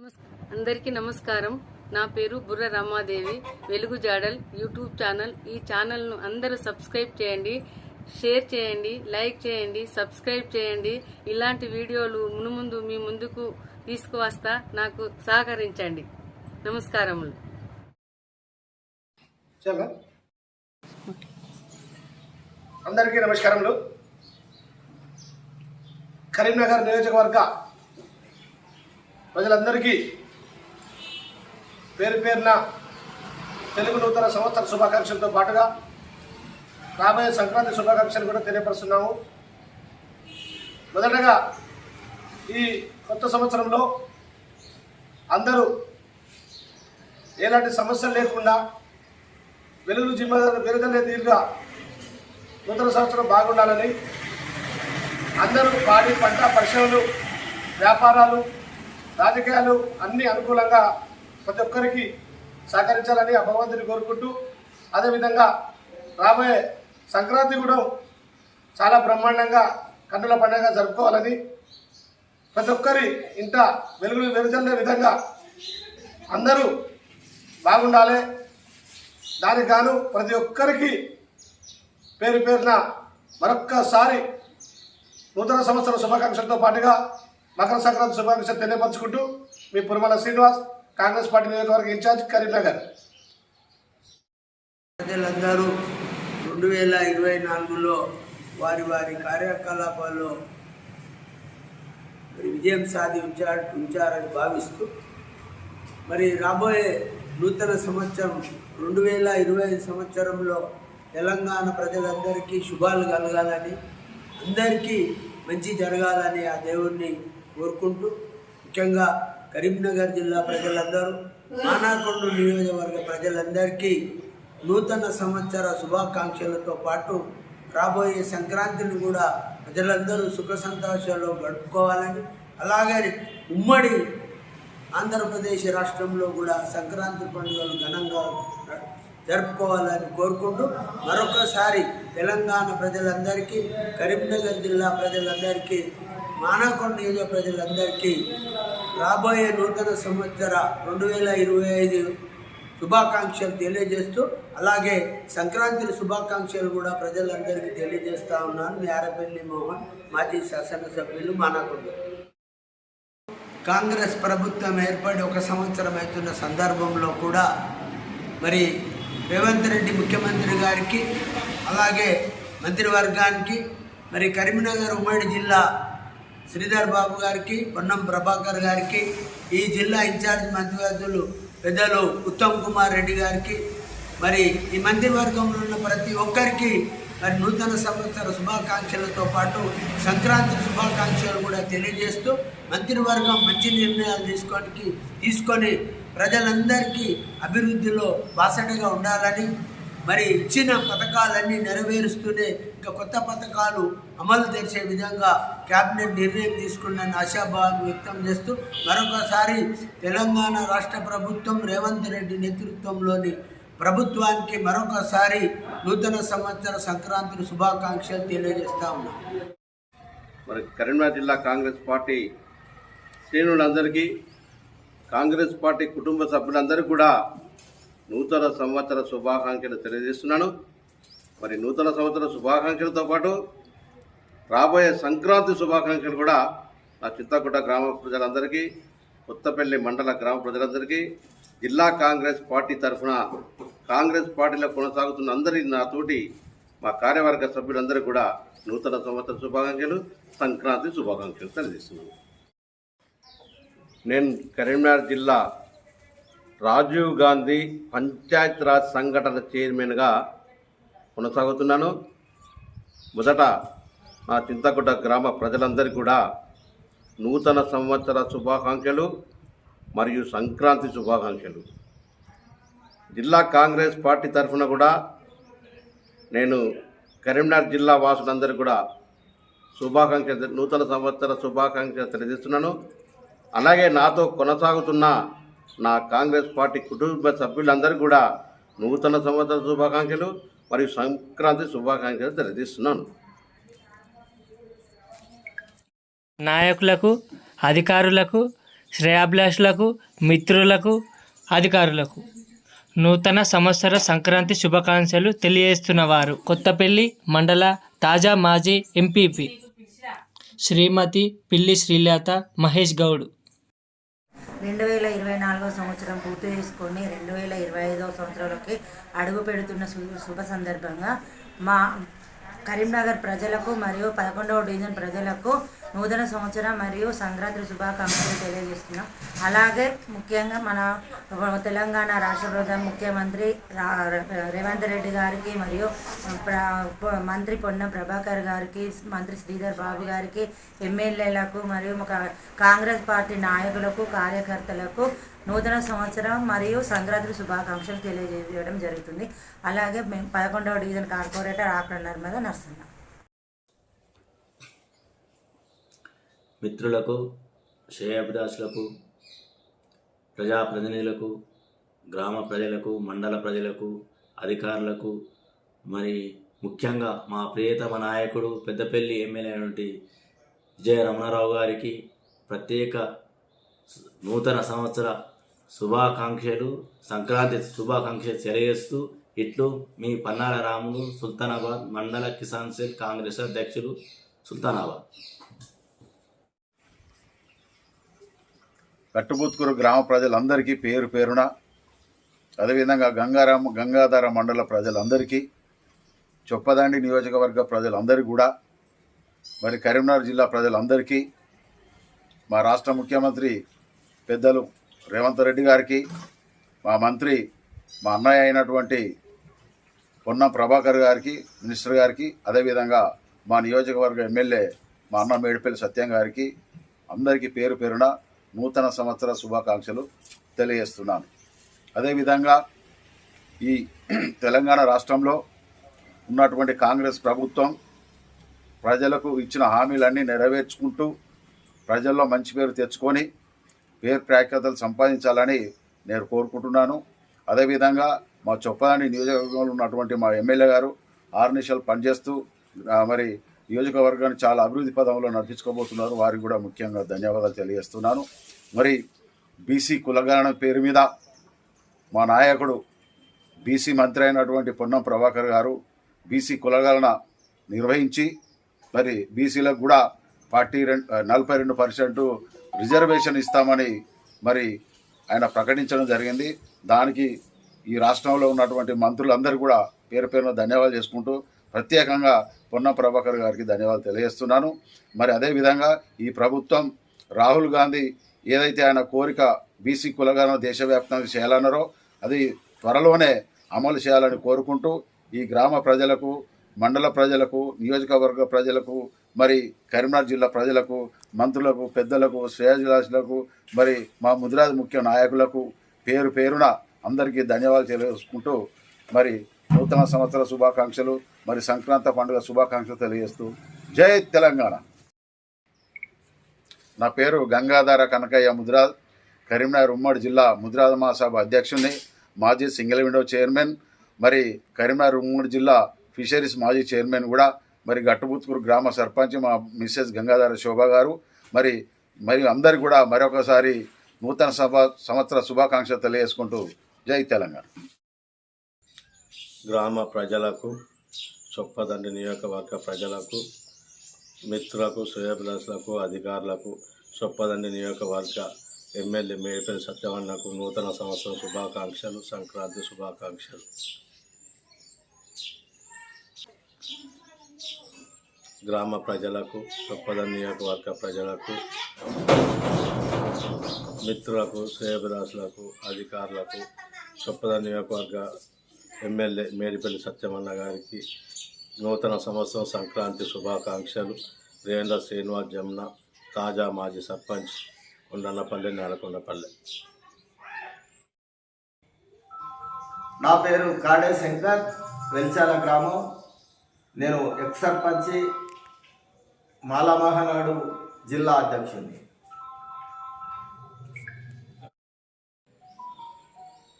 అందరికీ నమస్కారం. నా పేరు బుర్ర రమాదేవి. వెలుగు జాడల్ యూట్యూబ్ ఛానల్. ఈ ఛానల్ను అందరూ సబ్స్క్రైబ్ చేయండి, షేర్ చేయండి, లైక్ చేయండి, సబ్స్క్రైబ్ చేయండి. ఇలాంటి వీడియోలు మునుముందు మీ ముందుకు తీసుకువస్తా. నాకు సహకరించండి. నమస్కారములు. అందరికీ నమస్కారములు. కరీంనగర్ నియోజకవర్గ ప్రజలందరికీ పేరు పేరున తెలుగు నూతన సంవత్సర శుభాకాంక్షలతో పాటుగా రాబోయే సంక్రాంతి శుభాకాంక్షలు కూడా తెలియపరుస్తున్నాము. మొదటగా ఈ కొత్త సంవత్సరంలో అందరూ ఎలాంటి సమస్యలు లేకుండా వెలుగు వెలుగులే తీరుగా నూతన సంవత్సరం బాగుండాలని, అందరూ పాడి పంట పరిశ్రమలు, వ్యాపారాలు, రాజకీయాలు అన్నీ అనుకూలంగా ప్రతి ఒక్కరికి సహకరించాలని ఆ భగవంతుని కోరుకుంటూ, అదేవిధంగా రాబోయే సంక్రాంతి కూడా చాలా బ్రహ్మాండంగా కన్నుల పండుగ జరుపుకోవాలని, ప్రతి ఒక్కరి ఇంట వెలుగులు వెలుగుతున్న విధంగా అందరూ బాగుండాలి. దానికి గాను ప్రతి ఒక్కరికి పేరు పేరున మరొక్కసారి నూతన సంవత్సర శుభాకాంక్షలతో పాటుగా మకర సంక్రాంతి శుభాకాంక్షలు తెలియపరచుకుంటూ మీ పురమల శ్రీనివాస్, కాంగ్రెస్ పార్టీ నియోజకవర్గ ఇన్ఛార్జ్, కరీంనగర్. ప్రజలందరూ 2024లో వారి వారి కార్యకలాపాల్లో విజయం ఉంచారని భావిస్తూ, మరి రాబోయే నూతన సంవత్సరం 2025 సంవత్సరంలో తెలంగాణ ప్రజలందరికీ శుభాలు కలగాలని, అందరికీ మంచి జరగాలని ఆ దేవుణ్ణి కోరుకుంటూ, ముఖ్యంగా కరీంనగర్ జిల్లా ప్రజలందరూ, మానాకొండ నియోజకవర్గ ప్రజలందరికీ నూతన సంవత్సర శుభాకాంక్షలతో పాటు రాబోయే సంక్రాంతిని కూడా ప్రజలందరూ సుఖ సంతోషాల్లో గడుపుకోవాలని, అలాగే ఉమ్మడి ఆంధ్రప్రదేశ్ రాష్ట్రంలో కూడా సంక్రాంతి పండుగలు ఘనంగా జరుపుకోవాలని కోరుకుంటూ, మరొకసారి తెలంగాణ ప్రజలందరికీ, కరీంనగర్ జిల్లా ప్రజలందరికీ, మానాకొండ నియోజక ప్రజలందరికీ రాబోయే నూతన సంవత్సర 2025 శుభాకాంక్షలు తెలియజేస్తూ, అలాగే సంక్రాంతి శుభాకాంక్షలు కూడా ప్రజలందరికీ తెలియజేస్తూ ఉన్నాను. మీ ఆరపల్లి మోహన్, మాజీ శాసనసభ్యులు, మానాకొండ. కాంగ్రెస్ ప్రభుత్వం ఏర్పడి 1 సంవత్సరం అవుతున్న సందర్భంలో కూడా మరి రేవంత్ రెడ్డి ముఖ్యమంత్రి గారికి, అలాగే మంత్రివర్గానికి, మరి కరీంనగర్ ఉమ్మడి జిల్లా శ్రీధర్ బాబు గారికి, పొన్నం ప్రభాకర్ గారికి, ఈ జిల్లా ఇన్ఛార్జ్ మంత్రివర్గులు పెద్దలు ఉత్తమ్ కుమార్ రెడ్డి గారికి, మరి ఈ మంత్రివర్గంలో ఉన్న ప్రతి ఒక్కరికి మరి నూతన సంవత్సర శుభాకాంక్షలతో పాటు సంక్రాంతి శుభాకాంక్షలు కూడా తెలియజేస్తూ, మంత్రివర్గం మంచి నిర్ణయాలు తీసుకొని ప్రజలందరికీ అభివృద్ధిలో బాసటగా ఉండాలని, మరి ఇచ్చిన పథకాలన్నీ నెరవేరుస్తూనే ఇంకా కొత్త పథకాలు అమలు చేసే విధంగా కేబినెట్ నిర్ణయం తీసుకున్న ఆశాభావాన్ని వ్యక్తం చేస్తూ, మరొకసారి తెలంగాణ రాష్ట్ర ప్రభుత్వం రేవంత్ రెడ్డి నేతృత్వంలోని ప్రభుత్వానికి మరొకసారి నూతన సంవత్సర సంక్రాంతి శుభాకాంక్షలు తెలియజేస్తా ఉన్నాం. మరి కరీంనగర్ జిల్లా కాంగ్రెస్ పార్టీ శ్రేణులందరికీ, కాంగ్రెస్ పార్టీ కుటుంబ సభ్యులందరికీ కూడా నూతన సంవత్సర శుభాకాంక్షలు తెలియజేస్తున్నాను. మరి నూతన సంవత్సర శుభాకాంక్షలతో పాటు రాబోయే సంక్రాంతి శుభాకాంక్షలు కూడా నా చింతకుంట గ్రామ ప్రజలందరికీ, కొత్తపల్లి మండల గ్రామ ప్రజలందరికీ, జిల్లా కాంగ్రెస్ పార్టీ తరఫున కాంగ్రెస్ పార్టీలో కొనసాగుతున్న అందరి నాతోటి మా కార్యవర్గ సభ్యులందరూ కూడా నూతన సంవత్సర శుభాకాంక్షలు, సంక్రాంతి శుభాకాంక్షలు తెలియజేస్తున్నాను. నేను కరీంనగర్ జిల్లా రాజీవ్ గాంధీ పంచాయతీరాజ్ సంఘటన చైర్మన్గా కొనసాగుతున్నాను. మొదట నా చింతకుంట గ్రామ ప్రజలందరికీ కూడా నూతన సంవత్సర శుభాకాంక్షలు మరియు సంక్రాంతి శుభాకాంక్షలు. జిల్లా కాంగ్రెస్ పార్టీ తరఫున కూడా నేను కరీంనగర్ జిల్లా వాసులందరికీ కూడా నూతన సంవత్సర శుభాకాంక్షలు తెలియజేస్తున్నాను. అలాగే నాతో కొనసాగుతున్న నా కాంగ్రెస్ పార్టీ కుటుంబ సభ్యులందరికీ కూడా నూతన సంవత్సర శుభాకాంక్షలు మరియు సంక్రాంతి శుభాకాంక్షలు తెలియజేస్తున్నాను. నాయకులకు, అధికారులకు, శ్రేయాభిలాషులకు, మిత్రులకు, అధికారులకు నూతన సంవత్సర సంక్రాంతి శుభాకాంక్షలు తెలియజేస్తున్నవారు కొత్తపల్లి మండల తాజా మాజీ ఎంపీపీ శ్రీమతి పిల్లి శ్రీలత మహేష్ గౌడ్. 2024 సంవత్సరం పూర్తి చేసుకొని 2025 సంవత్సరంలోకి అడుగు పెడుతున్న శుభ సందర్భంగా మా కరీంనగర్ ప్రజలకు మరియు 11వ డివిజన్ ప్రజలకు నూతన సంవత్సరం మరియు సంక్రాంతి శుభాకాంక్షలు తెలియజేస్తున్నాం. అలాగే ముఖ్యంగా మన తెలంగాణ రాష్ట్ర ప్రధాన ముఖ్యమంత్రి రేవంత్ రెడ్డి గారికి మరియు మంత్రి పొన్నం ప్రభాకర్ గారికి, మంత్రి శ్రీధర్ బాబు గారికి, ఎమ్మెల్యేలకు మరియు కాంగ్రెస్ పార్టీ నాయకులకు, కార్యకర్తలకు నూతన సంవత్సరం మరియు సంక్రాంతి శుభాకాంక్షలు తెలియజేయడం జరుగుతుంది. అలాగే మేము 11వ డివిజన్ కార్పొరేటర్ ఆకుల నర్మద నర్సన్న. మిత్రులకు, శ్రేయాభిలాషులకు, ప్రజాప్రతినిధులకు, గ్రామ ప్రజలకు, మండల ప్రజలకు, అధికారులకు, మరి ముఖ్యంగా మా ప్రియతమ నాయకుడు పెద్దపల్లి ఎమ్మెల్యే అయినటువంటి విజయ రమణారావు గారికి ప్రత్యేక నూతన సంవత్సర శుభాకాంక్షలు, సంక్రాంతి శుభాకాంక్షలు తెలియజేస్తూ ఇట్లు మీ పన్నాల రాములు, సుల్తానాబాద్ మండల కిసాన్ సెల్ కాంగ్రెస్ అధ్యక్షులు, సుల్తానాబాద్. కట్టుబుత్కూరు గ్రామ ప్రజలందరికీ పేరు పేరున, అదేవిధంగా గంగాధర మండల ప్రజలందరికీ, చొప్పదండి నియోజకవర్గ ప్రజలందరికీ కూడా, మరి కరీంనగర్ జిల్లా ప్రజలందరికీ, మా రాష్ట్ర ముఖ్యమంత్రి పెద్దలు రేవంత్ రెడ్డి గారికి, మా మంత్రి మా అన్నయ్య అయినటువంటి పొన్నం ప్రభాకర్ గారికి, మినిస్టర్ గారికి, అదేవిధంగా మా నియోజకవర్గ ఎమ్మెల్యే మా అన్న మేడిపల్లి సత్యం గారికి అందరికీ పేరు పేరున నూతన సంవత్సర శుభాకాంక్షలు తెలియజేస్తున్నాను. అదేవిధంగా ఈ తెలంగాణ రాష్ట్రంలో ఉన్నటువంటి కాంగ్రెస్ ప్రభుత్వం ప్రజలకు ఇచ్చిన హామీలన్నీ నెరవేర్చుకుంటూ ప్రజల్లో మంచి పేరు తెచ్చుకొని పేరు ప్రఖ్యాతలు సంపాదించాలని నేను కోరుకుంటున్నాను. అదేవిధంగా మా చొప్పదండి నియోజకవర్గంలో ఉన్నటువంటి మా ఎమ్మెల్యే గారు ఆర్నిషాలు పనిచేస్తూ మరి నియోజకవర్గాన్ని చాలా అభివృద్ధి పదంలో నడిపించుకోబోతున్నారు. వారికి కూడా ముఖ్యంగా ధన్యవాదాలు తెలియజేస్తున్నాను. మరి బీసీ కులగణన పేరు మీద మా నాయకుడు బీసీ మంత్రి అయినటువంటి పొన్నం ప్రభాకర్ గారు బీసీ కులగణన నిర్వహించి మరి బీసీలకు కూడా 42% రిజర్వేషన్ ఇస్తామని మరి ఆయన ప్రకటించడం జరిగింది. దానికి ఈ రాష్ట్రంలో ఉన్నటువంటి మంత్రులందరూ కూడా పేరు పేరున ధన్యవాదాలు చేసుకుంటూ ప్రత్యేకంగా పొన్నం ప్రభాకర్ గారికి ధన్యవాదాలు తెలియజేస్తున్నాను. మరి అదేవిధంగా ఈ ప్రభుత్వం రాహుల్ గాంధీ ఏదైతే ఆయన కోరిక బీసీ కులగణన దేశవ్యాప్తంగా చేయాలన్నారో అది త్వరలోనే అమలు చేయాలని కోరుకుంటూ ఈ గ్రామ ప్రజలకు, మండల ప్రజలకు, నియోజకవర్గ ప్రజలకు, మరి కరీంనగర్ జిల్లా ప్రజలకు, మంత్రులకు, పెద్దలకు, శ్రేయాభిలాషులకు, మరి మా ముదిరాజ్ ముఖ్య నాయకులకు పేరు పేరున అందరికీ ధన్యవాదాలు తెలియజేసుకుంటూ మరి నూతన సంవత్సర శుభాకాంక్షలు, మరి సంక్రాంతి పండుగ శుభాకాంక్షలు తెలియజేస్తూ జై తెలంగాణ. నా పేరు గంగాధర కనకయ్య ముదిరాజ్, కరీంనగర్ ఉమ్మడి జిల్లా ముదిరాజ్ మహాసభ అధ్యక్షుడిని, మాజీ సింగిల్ విండో చైర్మన్, మరి కరీంనగర్ ఉమ్మడి జిల్లా ఫిషరీస్ మాజీ చైర్మన్ కూడా, మరి గట్టుబుత్కూరు గ్రామ సర్పంచ్ మా మిస్సెస్ గంగాధర శోభ గారు. మరి అందరికీ కూడా మరొకసారి నూతన సంవత్సర శుభాకాంక్షలు తెలియజేసుకుంటూ జై తెలంగాణ. గ్రామ ప్రజలకు, చొప్పదండి నియోజకవర్గ ప్రజలకు, మిత్రులకు, శ్రేయాభిలాషులకు, అధికారులకు, చొప్పదండి నియోజకవర్గ ఎమ్మెల్యే మేడిపల్లి సత్యవన్నకు నూతన సంవత్సరం శుభాకాంక్షలు, సంక్రాంతి శుభాకాంక్షలు. గ్రామ ప్రజలకు, చొప్పదండి నియోజకవర్గ ప్రజలకు, మిత్రులకు, శ్రేయాభిలాషులకు, అధికారులకు, చొప్పదండి నియోజకవర్గ ఎమ్మెల్యే మేడిపల్లి సత్యమన్న గారికి నూతన సంవత్సరం సంక్రాంతి శుభాకాంక్షలు. రేంద్ర శ్రీనివాస్ జమున, తాజా మాజీ సర్పంచ్, కొండన్నపల్లి, నేలకొండపల్లి. నా పేరు కాడే శంకర్, వెల్చాల గ్రామం. నేను ఎక్స్ సర్పంచి, మాలమహనాడు జిల్లా అధ్యక్షుడిని.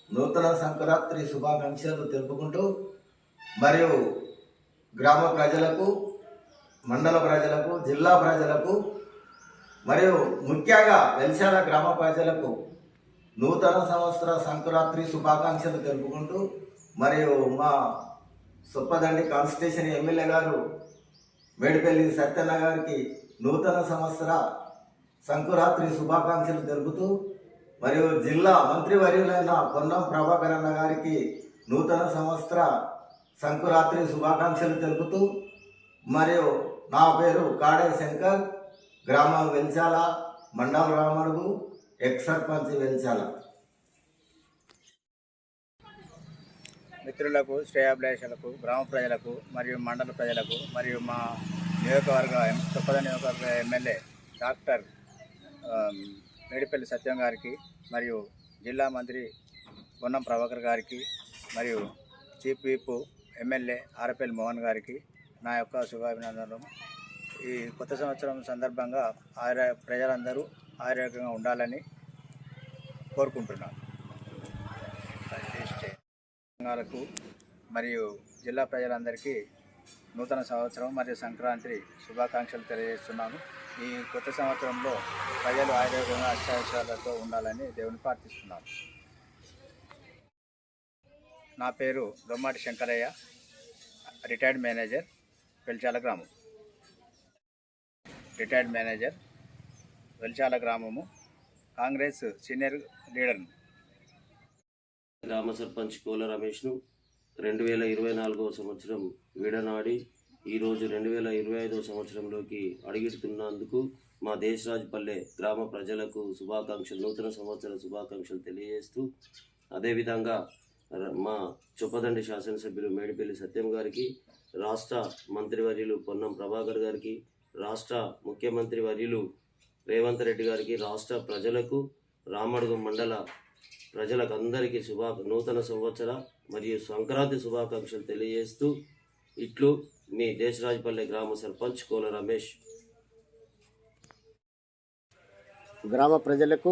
నూతన సంక్రాంతి శుభాకాంక్షలు తెలుపుకుంటూ మరియు గ్రామ ప్రజలకు, మండల ప్రజలకు, జిల్లా ప్రజలకు మరియు ముఖ్యంగా వెల్శాల గ్రామ ప్రజలకు నూతన సంవత్సర సంక్రాంతి శుభాకాంక్షలు తెలుపుకుంటూ మరియు మా సొప్పదండి కాన్స్టిట్యూషన్ ఎమ్మెల్యే గారు మేడిపల్లి సత్యన్న గారికి నూతన సంవత్సర సంక్రాంతి శుభాకాంక్షలు తెలుపుతూ మరియు జిల్లా మంత్రివర్యులైన పొన్నం ప్రభాకర్ అన్న గారికి నూతన సంవత్సర సంక్రాంతి శుభాకాంక్షలు తెలుపుతూ మరియు నా పేరు కాడే శంకర్, గ్రామం వెల్చాల, మండల రామడుగు, ఎక్స్ సర్పంచ్ వెల్చాల. మిత్రులకు, శ్రేయాభిలాషులకు, గ్రామ ప్రజలకు మరియు మండల ప్రజలకు మరియు మా నియోజకవర్గ చొప్పద నియోజకవర్గ ఎమ్మెల్యే డాక్టర్ మేడిపల్లి సత్యం గారికి మరియు జిల్లా మంత్రి పొన్నం ప్రభాకర్ గారికి మరియు చీఫ్ విప్ ఎమ్మెల్యే ఆర్ఎపల్లి మోహన్ గారికి నా యొక్క శుభాభినందనలు. ఈ కొత్త సంవత్సరం సందర్భంగా ప్రజలందరూ ఆరోగ్యంగా ఉండాలని కోరుకుంటున్నాను. సంఘాలకు మరియు జిల్లా ప్రజలందరికీ నూతన సంవత్సరం మరియు సంక్రాంతి శుభాకాంక్షలు తెలియజేస్తున్నాను. ఈ కొత్త సంవత్సరంలో ప్రజలు ఆరోగ్యంగా అత్యవసరాలతో ఉండాలని దేవుని ప్రార్థిస్తున్నాను. నా పేరు దొమ్మాటి శంకరయ్య, రిటైర్డ్ మేనేజర్, వెల్చాల గ్రామం. రిటైర్డ్ మేనేజర్, వెల్చాల గ్రామము, కాంగ్రెస్ సీనియర్ లీడర్ను. గ్రామ సర్పంచ్ కోల రమేష్ను 2024వ సంవత్సరం విడనాడి ఈరోజు 2025వ సంవత్సరంలోకి అడుగుతున్నందుకు మా దేశరాజపల్లె గ్రామ ప్రజలకు శుభాకాంక్షలు, నూతన సంవత్సర శుభాకాంక్షలు తెలియజేస్తూ, అదేవిధంగా మా చొప్పదండి శాసనసభ్యులు మేడిపల్లి సత్యం గారికి, రాష్ట్ర మంత్రివర్యులు పొన్నం ప్రభాకర్ గారికి, రాష్ట్ర ముఖ్యమంత్రి వర్యులు రేవంత్ రెడ్డి గారికి, రాష్ట్ర ప్రజలకు, రామడుగు మండల ప్రజలకు అందరికీ నూతన సంవత్సర మరియు సంక్రాంతి శుభాకాంక్షలు తెలియజేస్తూ ఇట్లు మీ దేశరాజపల్లె గ్రామ సర్పంచ్ కోల రమేష్. గ్రామ ప్రజలకు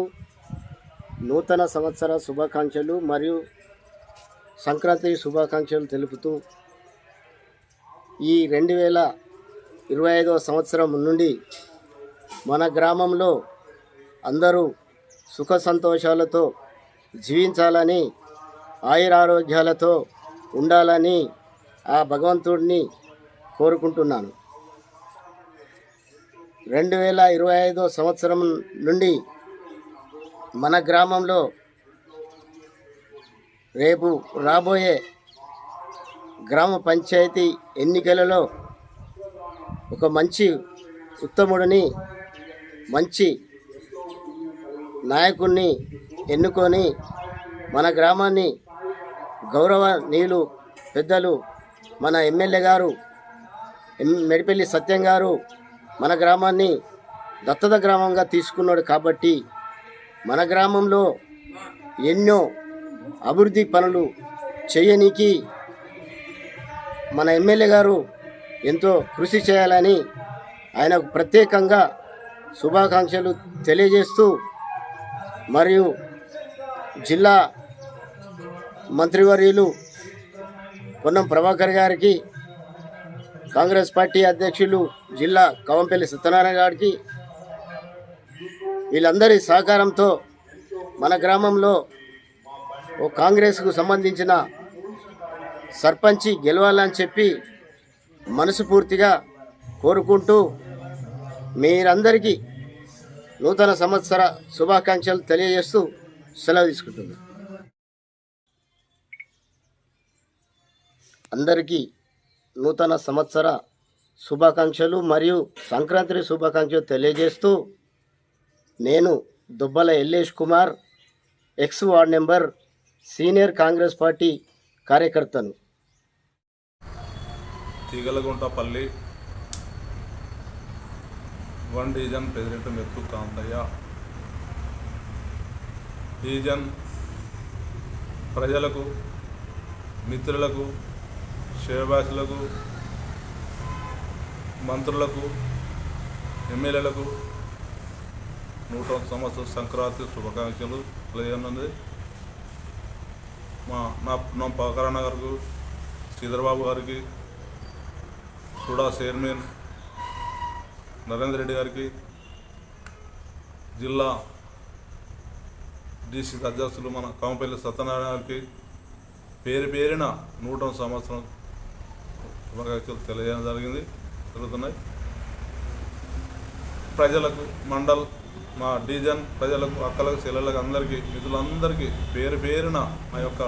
నూతన సంవత్సర శుభాకాంక్షలు మరియు సంక్రాంతి శుభాకాంక్షలు తెలుపుతూ ఈ 2025వ సంవత్సరం నుండి మన గ్రామంలో అందరూ సుఖ సంతోషాలతో జీవించాలని, ఆయురారోగ్యాలతో ఉండాలని ఆ భగవంతుడిని కోరుకుంటున్నాను. 2025వ సంవత్సరం నుండి మన గ్రామంలో రేపు రాబోయే గ్రామ పంచాయతీ ఎన్నికలలో ఒక మంచి ఉత్తముడిని, మంచి నాయకుడిని ఎన్నుకొని మన గ్రామాన్ని గౌరవనీయులు పెద్దలు మన ఎమ్మెల్యే గారు మేడిపల్లి సత్యం గారు మన గ్రామాన్ని దత్తత గ్రామంగా తీసుకున్నాడు. కాబట్టి మన గ్రామంలో ఎన్నో అభివృద్ధి పనులు చేయనీకి మన ఎమ్మెల్యే గారు ఎంతో కృషి చేయాలని ఆయనకు ప్రత్యేకంగా శుభాకాంక్షలు తెలియజేస్తూ, మరియు జిల్లా మంత్రివర్యులు పొన్నం ప్రభాకర్ గారికి, కాంగ్రెస్ పార్టీ అధ్యక్షులు జిల్లా కవంపల్లి సత్యనారాయణ గారికి, వీళ్ళందరి సహకారంతో మన గ్రామంలో ఓ కాంగ్రెస్కు సంబంధించిన సర్పంచి గెలవాలని చెప్పి మనస్ఫూర్తిగా కోరుకుంటూ మీరందరికీ నూతన సంవత్సర శుభాకాంక్షలు తెలియజేస్తూ సెలవు తీసుకుంటున్నాను. అందరికీ నూతన సంవత్సర శుభాకాంక్షలు మరియు సంక్రాంతి శుభాకాంక్షలు తెలియజేస్తూ, నేను Dubbala Ellesh Kumar, ex ward number, senior Congress party కార్యకర్తను. Teegalaguntapalli 1 division president Mettu Kanthaiah. Division ప్రజలకు, మిత్రులకు, శ్రేయభిలాషులకు, మంత్రులకు, ఎమ్మెల్యేలకు నూతన సంవత్సర సంక్రాంతి శుభాకాంక్షలు తెలియనున్నది. నా పవకరణ గారికి, శ్రీధర్బాబు గారికి, సూడా చైర్మన్ నరేందర్ రెడ్డి గారికి, జిల్లా డీసీ అధ్యక్షులు మన కామపల్లి సత్యనారాయణ గారికి పేరున 100వ సంవత్సరం శుభాకాంక్షలు తెలియజేయడం జరుగుతున్నాయి. ప్రజలకు మండల్ మా డివిజన్ ప్రజలకు అక్కలకు చెల్లెళ్ళకు అందరికీ మిత్రులందరికీ పేరున మా యొక్క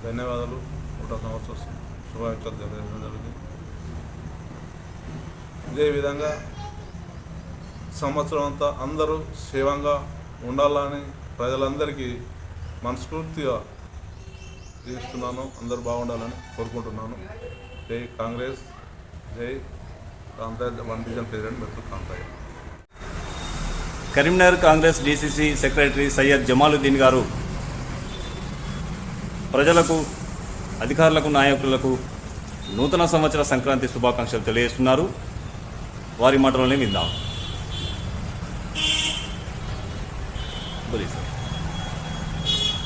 ధన్యవాదాలు 100వ సంవత్సరం శుభాకాంక్షలు తెలియజేయడం జరిగింది. ఇదే విధంగా సంవత్సరం అంతా అందరూ క్షేమంగా ఉండాలని ప్రజలందరికీ మనస్ఫూర్తిగా తీస్తున్నాను. అందరూ బాగుండాలని కోరుకుంటున్నాను. జై కాంగ్రెస్, జై కాంతాయ్ 1 డివిజన్ ప్రెసిడెంట్ మిత్రులు కాంతాయ్. కరీంనగర్ కాంగ్రెస్ డీసీసీ సెక్రటరీ సయ్యద్ జమాలుద్దీన్ గారు ప్రజలకు, అధికారులకు, నాయకులకు నూతన సంవత్సర సంక్రాంతి శుభాకాంక్షలు తెలియజేస్తున్నారు. వారి మాటలోనే విందాం.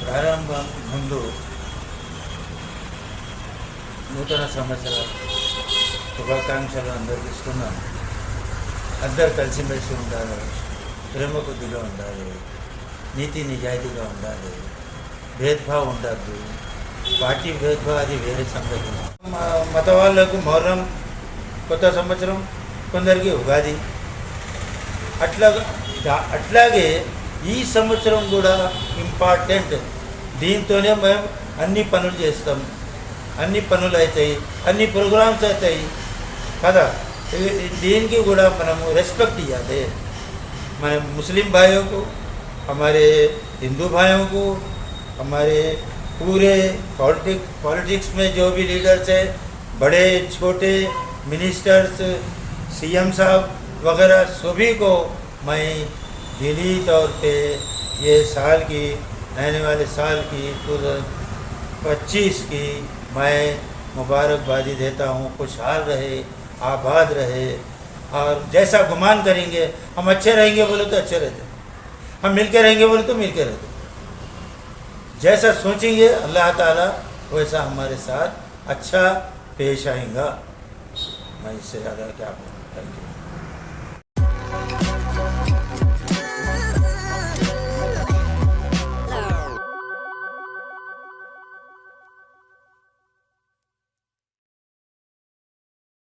ప్రారంభం ముందు నూతన సంవత్సర శుభాకాంక్షలు అందరికి ఇస్తున్నాను. అందరు కలిసిమెలిసి ఉండాలి, ప్రేమ కొద్దిగా ఉండాలి, నీతి నిజాయితీగా ఉండాలి, భేదభావం ఉండద్దు. పార్టీ భేదభావం అది వేరే సంగతి. మత వాళ్ళకు మొహర్రం కొత్త సంవత్సరం, కొందరికి ఉగాది. అట్లాగే ఈ సంవత్సరం కూడా ఇంపార్టెంట్. దీంతోనే మేము అన్ని పనులు చేస్తాం, అన్ని పనులు అవుతాయి, అన్ని ప్రోగ్రామ్స్ అవుతాయి కదా. దీనికి కూడా మనము రెस्पेक्ट ఇవ్వాలి. మన मुस्लिम भाइयों को, हमारे हिंदू भाइयों को, हमारे पूरे पॉलिटिक्स में जो भी लीडर्स है, बड़े छोटे मिनिस्टर्स, सीएम साहब वगैरह सभी को मैं दिली तौर पे ये साल की, आने वाले साल की 2025 की मैं मुबारकबादी देता हूँ. खुशहाल रहे, आबाद रहे, और जैसा गुमान करेंगे हम अच्छे रहेंगे बोले तो अच्छे रहते, हम मिलके रहेंगे बोले तो मिलके रहते. जैसा सोचेंगे अल्लाह ताला वैसा हमारे साथ अच्छा पेश आएगा. मैं इससे ज़्यादा क्या बोलूँ. Thank you.